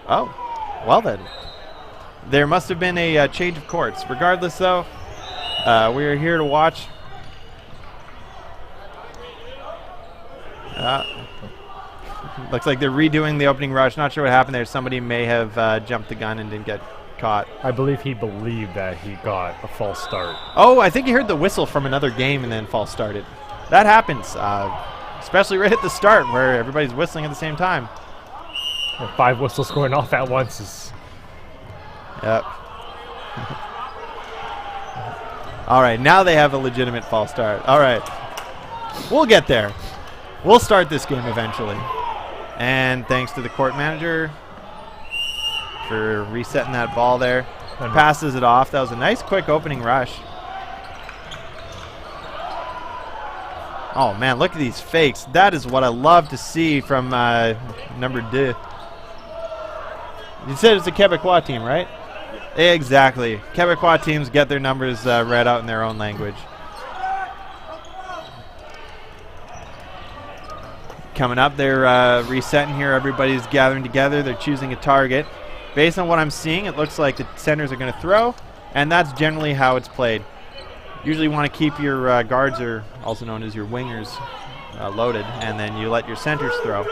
Oh, well then. There must have been a change of courts. Regardless, though, we are here to watch. Looks like they're redoing the opening rush. Not sure what happened there. Somebody may have jumped the gun and didn't get caught. I believe he believed that he got a false start. Oh, I think he heard the whistle from another game and then false started. That happens, especially right at the start where everybody's whistling at the same time. And 5 whistles going off at once is... Yep. All right, now they have a legitimate false start. All right. We'll get there. We'll start this game eventually. And thanks to the court manager for resetting that ball there. Passes it off. That was a nice quick opening rush. Oh, man, look at these fakes. That is what I love to see from number 2. You said it's a Quebecois team, right? Exactly. Quebecois teams get their numbers read out in their own language. Coming up, they're resetting here. Everybody's gathering together. They're choosing a target. Based on what I'm seeing, it looks like the centers are going to throw, and that's generally how it's played. Usually want to keep your guards, or also known as your wingers, loaded, and then you let your centers throw.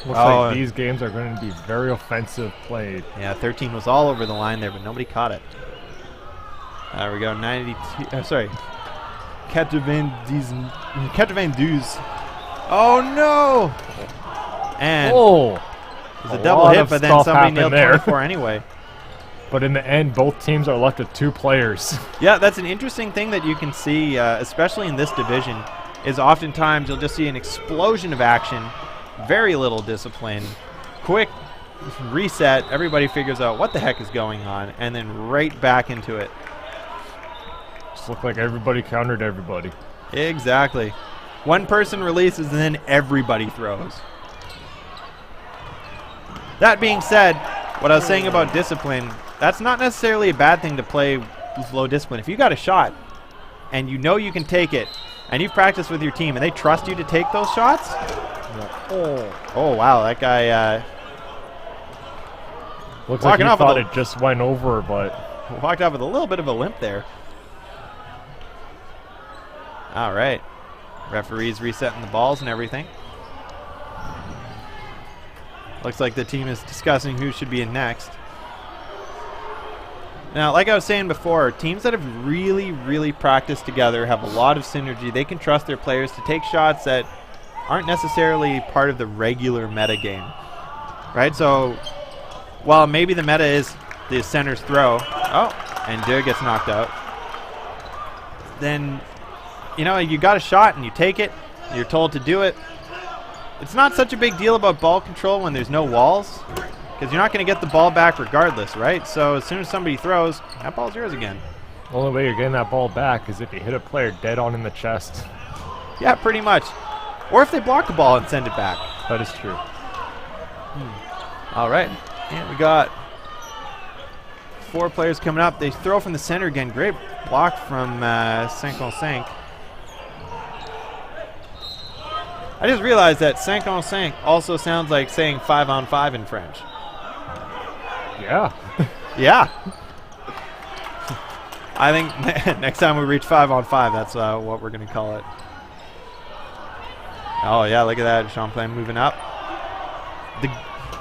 Looks like these games are going to be very offensive played. Yeah, 13 was all over the line there, but nobody caught it. There we go, 92. Sorry, 92. Oh no! And it was a double hit, but then somebody nailed 24 anyway. But in the end, both teams are left with 2 players. Yeah, that's an interesting thing that you can see, especially in this division, is oftentimes you'll just see an explosion of action, very little discipline, quick reset, everybody figures out what the heck is going on, and then right back into it. Just looked like everybody countered everybody. Exactly. One person releases and then everybody throws. That being said, what I was saying about discipline, that's not necessarily a bad thing to play with low discipline. If you got a shot and you know you can take it and you've practiced with your team and they trust you to take those shots, oh wow, that guy looks like he thought it just went over, but walked off with a little bit of a limp there. All right, referees resetting the balls and everything. Looks like the team is discussing who should be in next. Now, like I was saying before, teams that have really, really practiced together have a lot of synergy. They can trust their players to take shots that aren't necessarily part of the regular meta game, right? So, while maybe the meta is the center's throw, and Dude gets knocked out, then, you know, you got a shot and you take it, you're told to do it. It's not such a big deal about ball control when there's no walls, because you're not going to get the ball back regardless, right? So as soon as somebody throws, that ball's yours again. The only way you're getting that ball back is if you hit a player dead on in the chest. Yeah, pretty much. Or if they block the ball and send it back. That is true. All right. And we got 4 players coming up. They throw from the center again. Great block from 5-on-5. I just realized that 5-on-5 also sounds like saying 5-on-5 in French. Yeah. Yeah. I think next time we reach 5-on-5, that's what we're going to call it. Oh, yeah, look at that. Champlain moving up.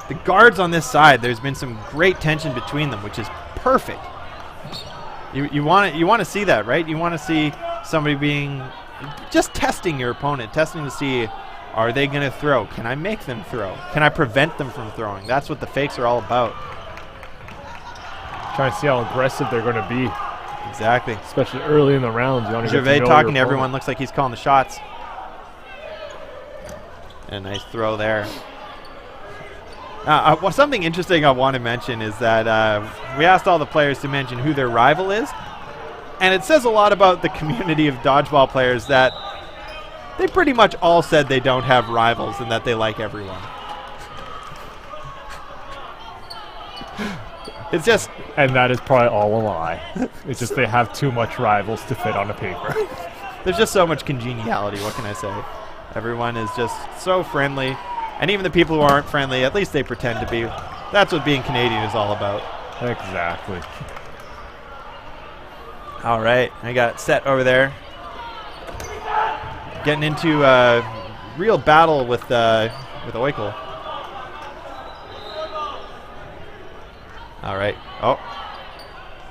The guards on this side, there's been some great tension between them, which is perfect. You want to see that, right? You want to see somebody being just testing your opponent, testing to see, are they going to throw? Can I make them throw? Can I prevent them from throwing? That's what the fakes are all about. Trying to see how aggressive they're going to be. Exactly. Especially early in the rounds. Gervais talking to everyone. Looks like he's calling the shots. And a nice throw there. Something interesting I want to mention is that we asked all the players to mention who their rival is. And it says a lot about the community of dodgeball players that they pretty much all said they don't have rivals and that they like everyone. It's just... And that is probably all a lie. It's just they have too much rivals to fit on a paper. There's just so much congeniality, what can I say? Everyone is just so friendly. And even the people who aren't friendly, at least they pretend to be. That's what being Canadian is all about. Exactly. All right, I got set over there. Getting into a real battle with Oikle. All right. Oh,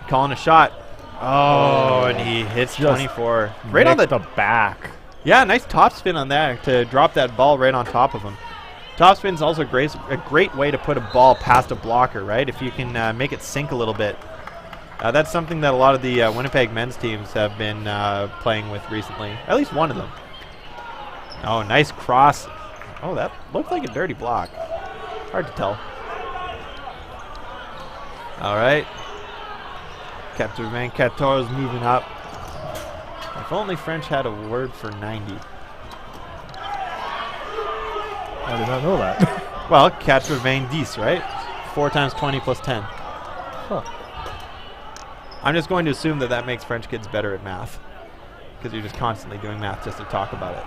calling a shot. Oh, and he hits 24. Right on the back. Yeah, nice topspin on that to drop that ball right on top of him. Topspin is also a great way to put a ball past a blocker, right? If you can make it sink a little bit. That's something that a lot of the Winnipeg men's teams have been playing with recently. At least one of them. Oh, nice cross. Oh, that looked like a dirty block. Hard to tell. All right. Captain 14 is moving up. If only French had a word for 90. I did not know that. Well, 90, right? 4 times 20 plus 10. Huh. I'm just going to assume that that makes French kids better at math. Because you're just constantly doing math just to talk about it.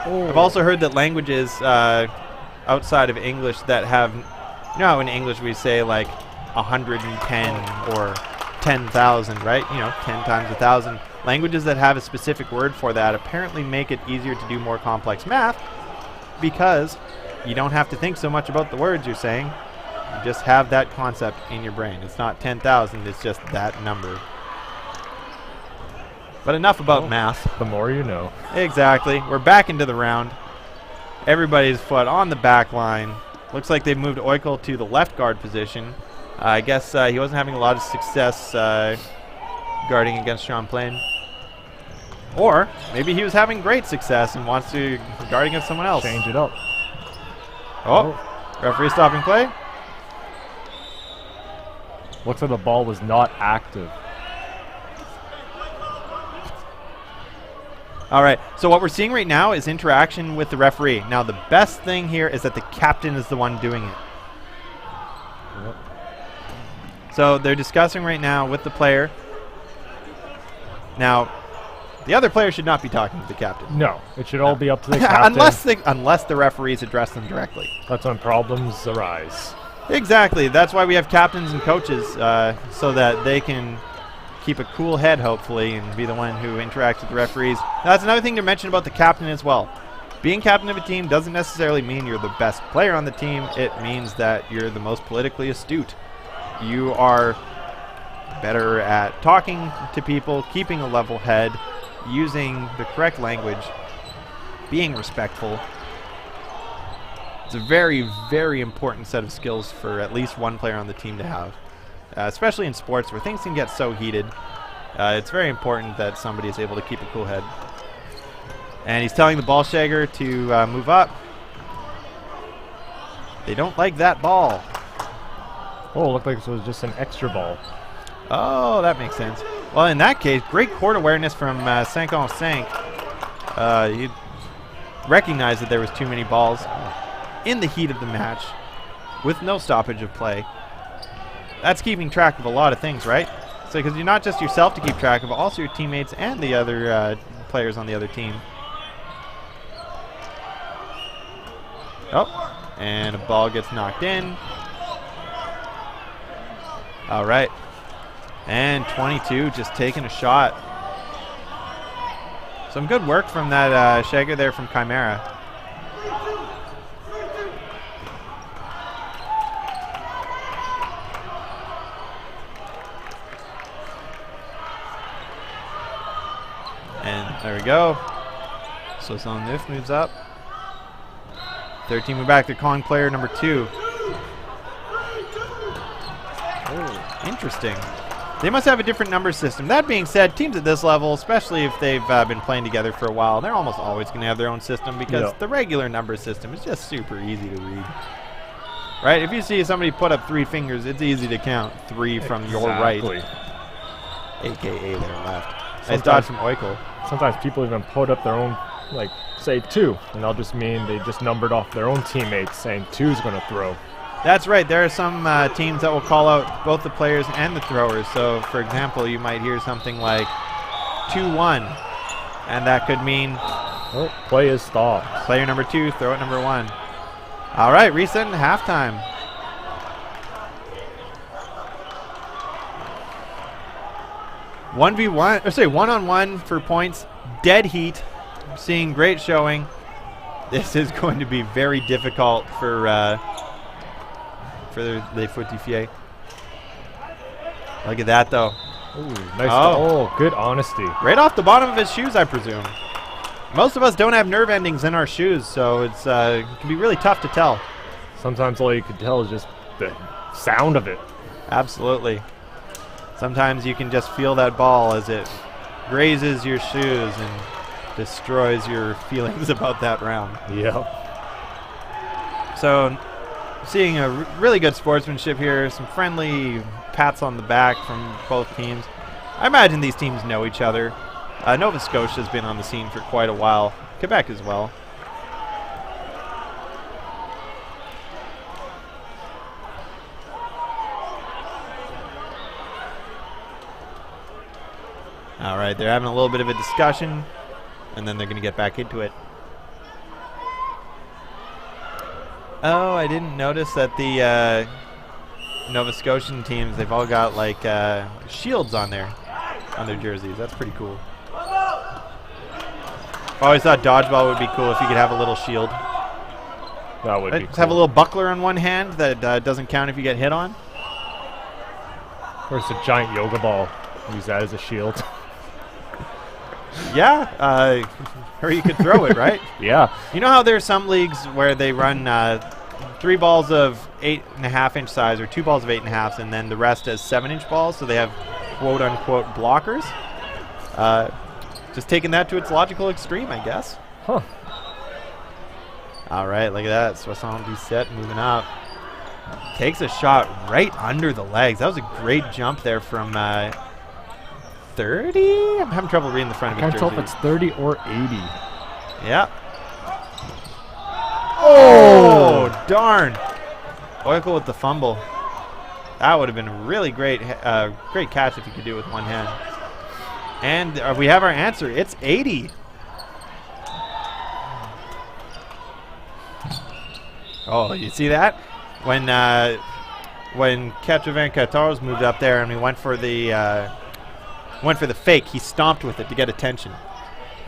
Oh. I've also heard that languages outside of English that have... You know, in English we say like 110 or 10,000, right? You know, 10 times 1,000. Languages that have a specific word for that apparently make it easier to do more complex math because you don't have to think so much about the words you're saying. You just have that concept in your brain. It's not 10,000, it's just that number. But enough about math. The more you know. Exactly. We're back into the round. Everybody's foot on the back line. Looks like they've moved Oikle to the left guard position. I guess he wasn't having a lot of success guarding against Champlain. Or maybe he was having great success and wants to guard against someone else. Change it up. Oh, referee stopping play. Looks like the ball was not active. All right, so what we're seeing right now is interaction with the referee. Now, the best thing here is that the captain is the one doing it. Yep. So they're discussing right now with the player. Now, the other player should not be talking to the captain. No, it should all be up to the captain. unless the referees address them directly. That's when problems arise. Exactly. That's why we have captains and coaches, so that they can keep a cool head, hopefully, and be the one who interacts with the referees. Now, that's another thing to mention about the captain as well. Being captain of a team doesn't necessarily mean you're the best player on the team. It means that you're the most politically astute. You are better at talking to people, keeping a level head, using the correct language, being respectful. It's a very, very important set of skills for at least one player on the team to have. Especially in sports where things can get so heated. It's very important that somebody is able to keep a cool head. And he's telling the ball shagger to move up. They don't like that ball. Oh, it looked like this was just an extra ball. Oh, that makes sense. Well, in that case, great court awareness from 5-5. He recognized that there was too many balls in the heat of the match with no stoppage of play. That's keeping track of a lot of things, right? So, because you're not just yourself to keep track of, but also your teammates and the other players on the other team. Oh, and a ball gets knocked in. All right. And 22 just taking a shot. Some good work from that shagger there from Chimera. And there we go. So Sonif moves up. 13 move back. They're calling player number 2. Oh, interesting. They must have a different number system. That being said, teams at this level, especially if they've been playing together for a while, they're almost always going to have their own system because the regular number system is just super easy to read. Right? If you see somebody put up 3 fingers, it's easy to count 3 from your right. AKA their left. Nice dodge from Oikle. Sometimes people even put up their own, like, say 2, and that'll just mean they just numbered off their own teammates saying 2 is going to throw. That's right. There are some teams that will call out both the players and the throwers. So, for example, you might hear something like 2-1, and that could mean Oh, play is stopped. Player number 2, throw it number 1. All right, reset and halftime. One-on-one for points. Dead heat. Seeing great showing. This is going to be very difficult for the Fortifiés. Look at that, though. Ooh, nice. Good honesty. Right off the bottom of his shoes, I presume. Most of us don't have nerve endings in our shoes, so it can be really tough to tell. Sometimes all you can tell is just the sound of it. Absolutely. Sometimes you can just feel that ball as it grazes your shoes and destroys your feelings about that round. Yep. So, seeing a really good sportsmanship here, some friendly pats on the back from both teams. I imagine these teams know each other. Nova Scotia has been on the scene for quite a while. Quebec as well. All right, they're having a little bit of a discussion, and then they're going to get back into it. Oh, I didn't notice that the Nova Scotian teams, they've all got like shields on their jerseys. That's pretty cool. I always thought dodgeball would be cool if you could have a little shield. That would be cool. Have a little buckler on one hand that doesn't count if you get hit on. Or it's a giant yoga ball. Use that as a shield. Yeah, or you could throw it, right? Yeah. You know how there are some leagues where they run 3 balls of 8.5-inch size or 2 balls of 8.5s, and then the rest as 7-inch balls, so they have quote-unquote blockers. Just taking that to its logical extreme, I guess. Huh. All right, look at that. 77 moving up. Takes a shot right under the legs. That was a great jump there from 30? I'm having trouble reading the front of his jersey. Can't tell if it's 30 or 80. Yeah. Oh, darn. Oikel with the fumble. That would have been a really great catch if you could do it with one hand. And we have our answer. It's 80. Oh, you see that? When Ketchavan Katars moved up there and we went for the fake, he stomped with it to get attention.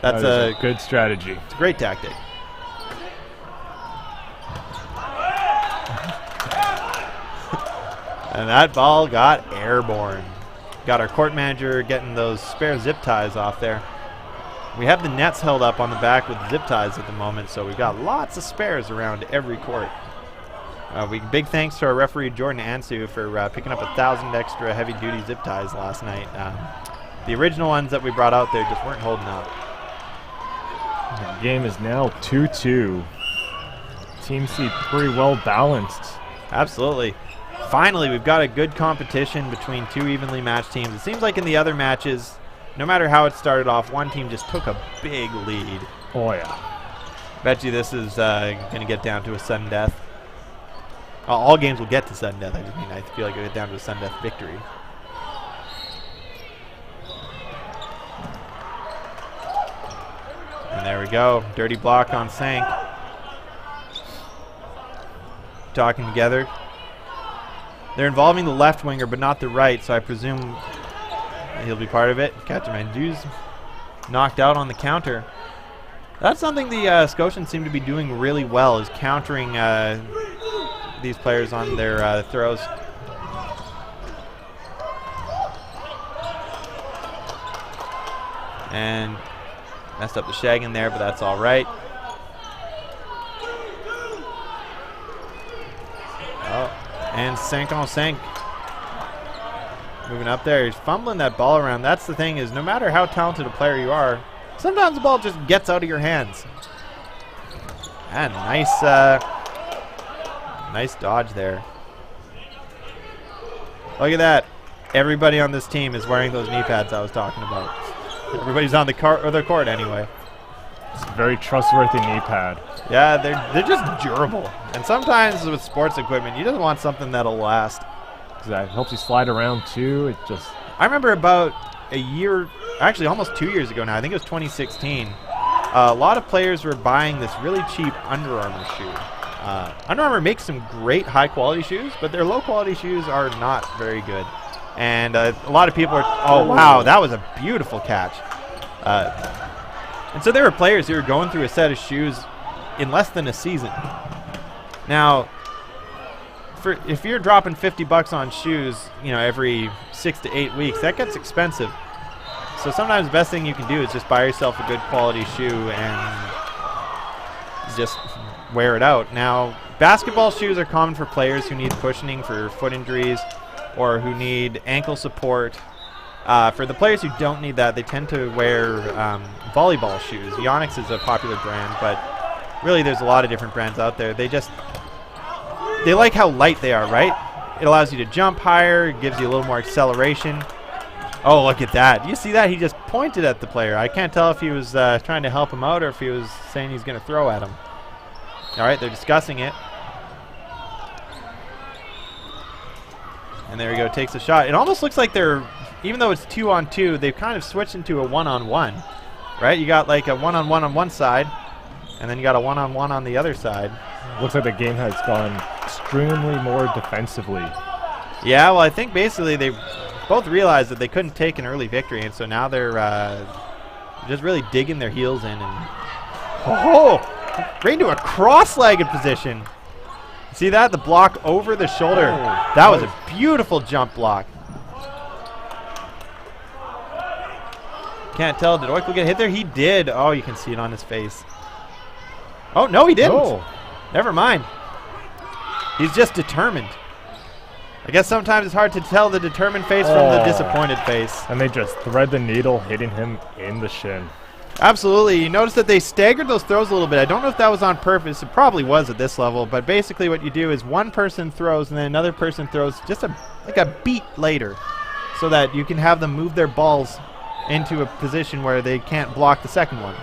That's a good strategy. It's a great tactic. And that ball got airborne. Got our court manager getting those spare zip ties off there. We have the nets held up on the back with zip ties at the moment, so we've got lots of spares around every court. Big thanks to our referee Jordan Ansu for picking up 1,000 extra heavy-duty zip ties last night. The original ones that we brought out there just weren't holding up. The game is now 2-2. Teams seem pretty well balanced. Absolutely. Finally, we've got a good competition between 2 evenly matched teams. It seems like in the other matches, no matter how it started off, one team just took a big lead. Oh, yeah. Bet you this is going to get down to a sudden death. All games will get to sudden death. I feel like it'll get down to a sudden death victory. And there we go. Dirty block on Sank. Talking together. They're involving the left winger, but not the right, so I presume he'll be part of it. Kachamandu's knocked out on the counter. That's something the Scotians seem to be doing really well, is countering these players on their throws. And messed up the shag in there, but that's all right. Oh, and Sank on Sank. Moving up there, he's fumbling that ball around. That's the thing, is no matter how talented a player you are, sometimes the ball just gets out of your hands. And nice, nice dodge there. Look at that. Everybody on this team is wearing those knee pads I was talking about. Everybody's on the court anyway. It's a very trustworthy knee pad. Yeah, they're just durable. And sometimes with sports equipment, you just want something that'll last. Exactly. It helps you slide around too. It just. I remember about a year, actually almost 2 years ago now. I think it was 2016. a lot of players were buying this really cheap Under Armour shoe. Under Armour makes some great high-quality shoes, but their low-quality shoes are not very good. And a lot of people are, oh, wow, that was a beautiful catch. And so there were players who were going through a set of shoes in less than a season. Now, if you're dropping $50 on shoes, you know, every 6 to 8 weeks, that gets expensive. So sometimes the best thing you can do is just buy yourself a good quality shoe and just wear it out. Now, basketball shoes are common for players who need cushioning for foot injuries or who need ankle support. For the players who don't need that, they tend to wear volleyball shoes. Yonex is a popular brand, but really there's a lot of different brands out there. They like how light they are, right? It allows you to jump higher, it gives you a little more acceleration. Oh, look at that. You see that? He just pointed at the player. I can't tell if he was trying to help him out or if he was saying he's going to throw at him. All right, they're discussing it. And there we go, takes a shot. It almost looks like they're, even though it's 2-on-2, they've kind of switched into a 1-on-1, right? You got like a 1-on-1 on one side, and then you got a 1-on-1 on the other side. Looks like the game has gone extremely more defensively. Yeah, well, I think basically they both realized that they couldn't take an early victory, and so now they're just really digging their heels in. And right into a cross-legged position. See that? The block over the shoulder. Oh, that was a beautiful jump block. Can't tell. Did Oikle get hit there? He did. Oh, you can see it on his face. Oh, no, he didn't. No. Never mind. He's just determined. I guess sometimes it's hard to tell the determined face from the disappointed face. And they just thread the needle, hitting him in the shin. Absolutely. You notice that they staggered those throws a little bit. I don't know if that was on purpose. It probably was at this level. But basically what you do is one person throws and then another person throws just like a beat later so that you can have them move their balls into a position where they can't block the second one.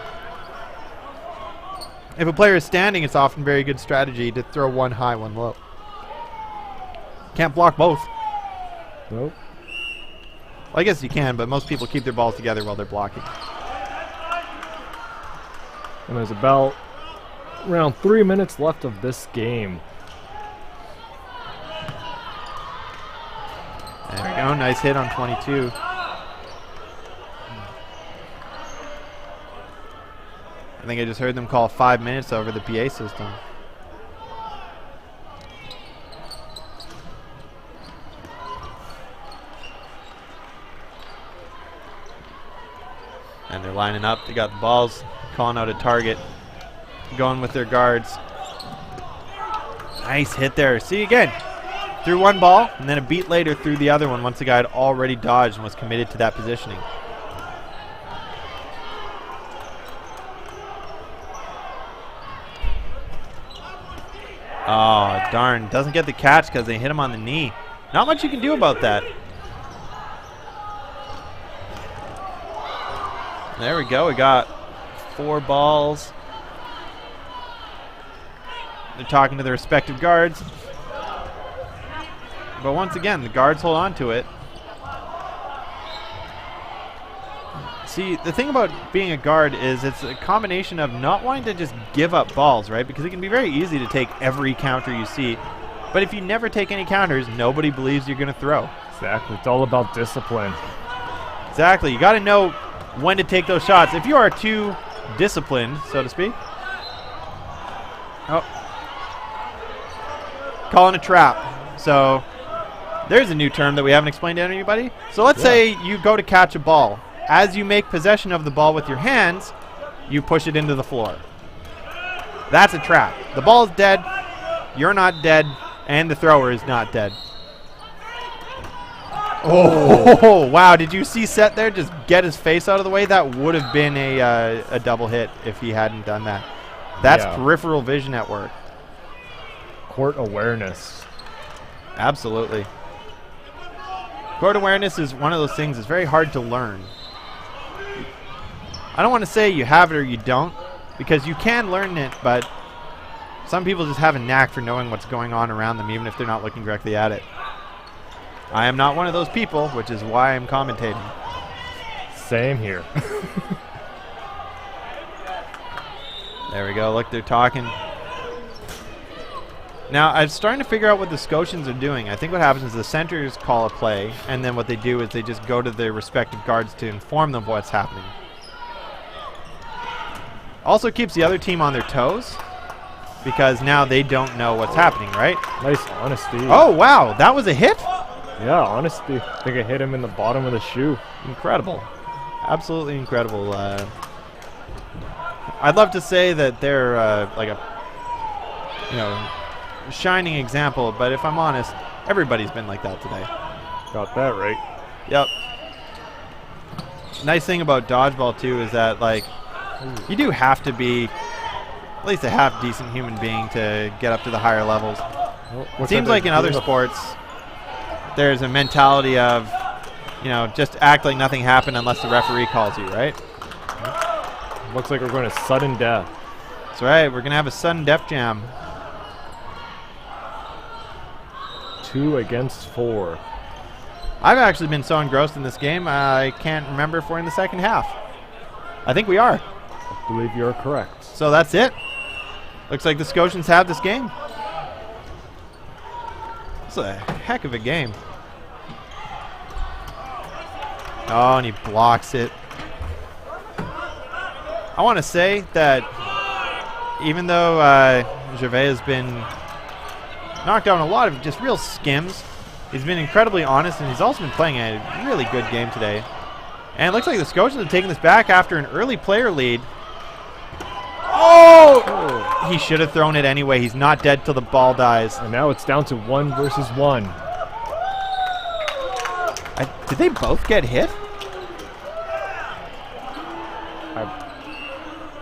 If a player is standing, it's often very good strategy to throw one high, one low. Can't block both. Nope. Well, I guess you can, but most people keep their balls together while they're blocking. And there's about around 3 minutes left of this game. There we go. Nice hit on 22. I think I just heard them call 5 minutes over the PA system. And they're lining up. They got the balls, calling out a target, going with their guards. Nice hit there. See again. Threw one ball, and then a beat later threw the other one once the guy had already dodged and was committed to that positioning. Oh, darn. Doesn't get the catch because they hit him on the knee. Not much you can do about that. There we go. We got 4 balls. They're talking to their respective guards. But once again, the guards hold on to it. See, the thing about being a guard is it's a combination of not wanting to just give up balls, right? Because it can be very easy to take every counter you see. But if you never take any counters, nobody believes you're going to throw. Exactly. It's all about discipline. Exactly. You got to know when to take those shots. If you are too disciplined, so to speak. Oh. Calling a trap. So there's a new term that we haven't explained to anybody. So let's say you go to catch a ball. As you make possession of the ball with your hands, you push it into the floor. That's a trap. The ball is dead, you're not dead, and the thrower is not dead. Oh, wow. Did you see Seth there just get his face out of the way? That would have been a double hit if he hadn't done that. That's peripheral vision at work. Court awareness. Absolutely. Court awareness is one of those things that's very hard to learn. I don't want to say you have it or you don't, because you can learn it, but some people just have a knack for knowing what's going on around them, even if they're not looking directly at it. I am not one of those people, which is why I'm commentating. Same here. There we go. Look, they're talking. Now, I'm starting to figure out what the Scotians are doing. I think what happens is the centers call a play, and then what they do is they just go to their respective guards to inform them what's happening. Also keeps the other team on their toes, because now they don't know what's happening, right? Nice honesty. Oh, wow. That was a hit? Yeah, honesty. I think I hit him in the bottom of the shoe. Incredible. Absolutely incredible. I'd love to say that they're like a, shining example, but if I'm honest, everybody's been like that today. Got that right. Yep. Nice thing about dodgeball too is that you do have to be at least a half decent human being to get up to the higher levels. Well, it seems like in other sports there's a mentality of just act like nothing happened unless the referee calls you, right? Looks like we're going to sudden death. That's right. We're going to have a sudden death jam. 2 against 4. I've actually been so engrossed in this game, I can't remember if we're in the second half. I think we are. I believe you're correct. So that's it. Looks like the Scotians have this game. It's a heck of a game. Oh, and he blocks it. I want to say that even though Gervais has been knocked out on a lot of just real skims, he's been incredibly honest, and he's also been playing a really good game today. And it looks like the Scotians have taken this back after an early player lead. Oh! He should have thrown it anyway. He's not dead till the ball dies. And now it's down to 1 versus 1. Did they both get hit?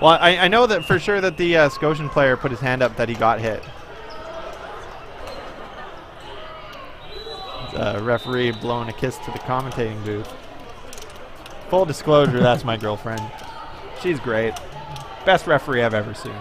Well, I know that for sure that the Scotian player put his hand up that he got hit. Referee blowing a kiss to the commentating booth. Full disclosure, that's my girlfriend. She's great. Best referee I've ever seen.